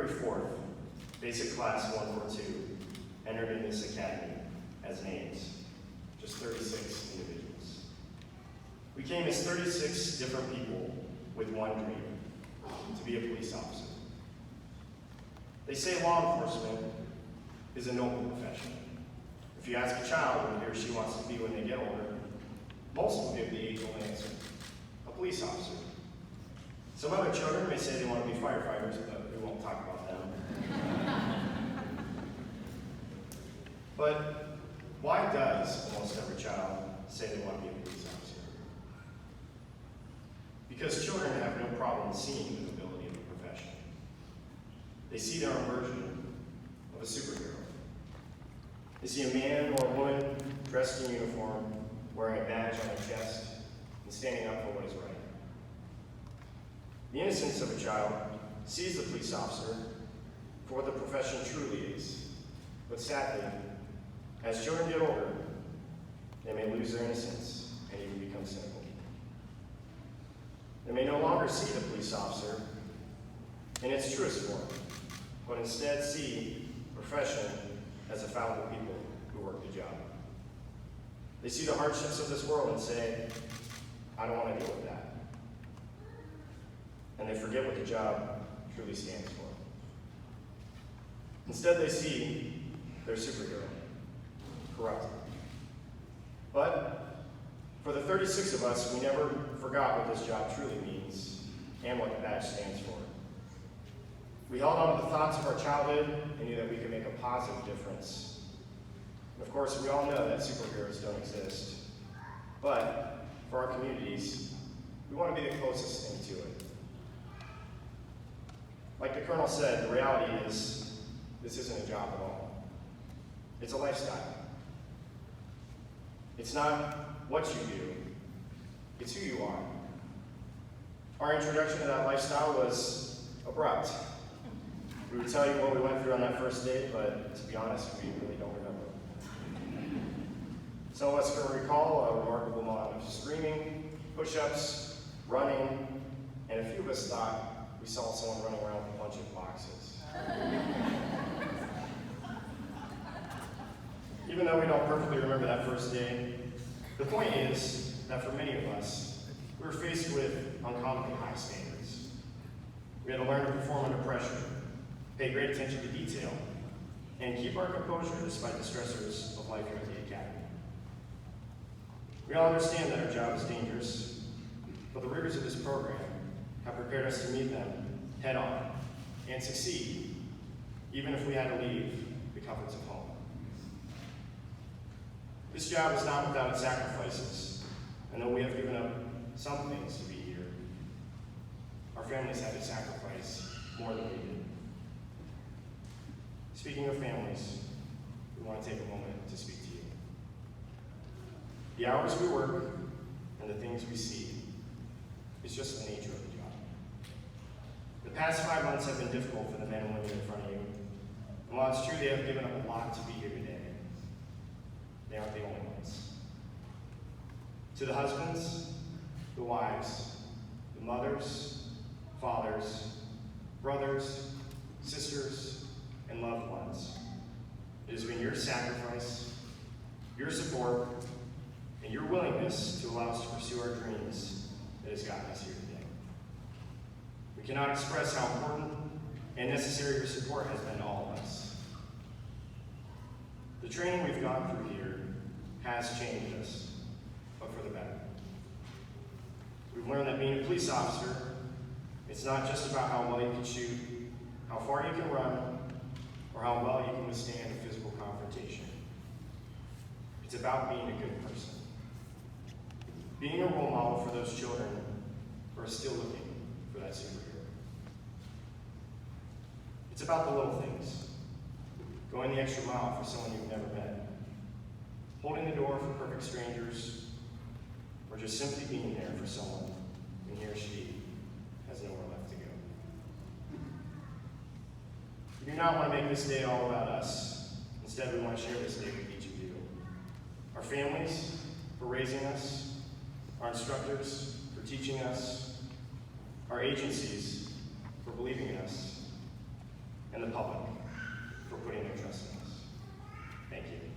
February 4th, Basic Class 142 entered in this academy as names, just 36 individuals. We came as 36 different people with one dream, to be a police officer. They say law enforcement is a noble profession. If you ask a child what he or she wants to be when they get older, most will give the age-old answer, a police officer. Some other children may say they want to be firefighters, but we won't talk about them. But why does almost every child say they want to be a police officer? Because children have no problem seeing the nobility of the profession. They see their own version of a superhero. They see a man or a woman dressed in uniform, wearing a badge on their chest, and standing up for what is right. The innocence of a child sees the police officer for what the profession truly is. But sadly, as children get older, they may lose their innocence and even become cynical. They may no longer see the police officer in its truest form, but instead see the profession as a fallible people who work the job. They see the hardships of this world and say, I don't want to deal with that. And they forget what the job truly stands for. Instead, they see their superhero, corrupted. But for the 36 of us, we never forgot what this job truly means and what the badge stands for. We held on to the thoughts of our childhood and knew that we could make a positive difference. And of course, we all know that superheroes don't exist. But for our communities, we want to be the closest thing to it. Like the Colonel said, the reality is this isn't a job at all. It's a lifestyle. It's not what you do, it's who you are. Our introduction to that lifestyle was abrupt. We would tell you what we went through on that first date, but to be honest, we really don't remember. Some of us can recall a remarkable amount of screaming, push-ups, running, and a few of us thought we saw someone running around with a bunch of boxes. Even though we don't perfectly remember that first day, the point is that for many of us, we were faced with uncommonly high standards. We had to learn to perform under pressure, pay great attention to detail, and keep our composure despite the stressors of life here at the academy. We all understand that our job is dangerous, but the rigors of this program have prepared us to meet them head on and succeed, even if we had to leave the comforts of home. This job is not without its sacrifices, and though we have given up some things to be here, our families had to sacrifice more than we did. Speaking of families, we want to take a moment to speak to you. The hours we work and the things we see is just the nature of the job. The past 5 months have been difficult for the men and women in front of you, and while it's true they have given up a lot to be here today, they aren't the only ones. To the husbands, the wives, the mothers, fathers, brothers, sisters, and loved ones, it has been your sacrifice, your support, and your willingness to allow us to pursue our dreams that has gotten us here today. We cannot express how important and necessary your support has been to all of us. The training we've gone through here has changed us, but for the better. We've learned that being a police officer, it's not just about how well you can shoot, how far you can run, or how well you can withstand a physical confrontation. It's about being a good person. Being a role model for those children who are still looking for that superhero. It's about the little things. Going the extra mile for someone you've never met. Holding the door for perfect strangers, or just simply being there for someone when he or she has nowhere left to go. We do not want to make this day all about us. Instead, we want to share this day with each of you. Our families for raising us, our instructors for teaching us, our agencies for believing in us, and the public for putting their trust in us. Thank you.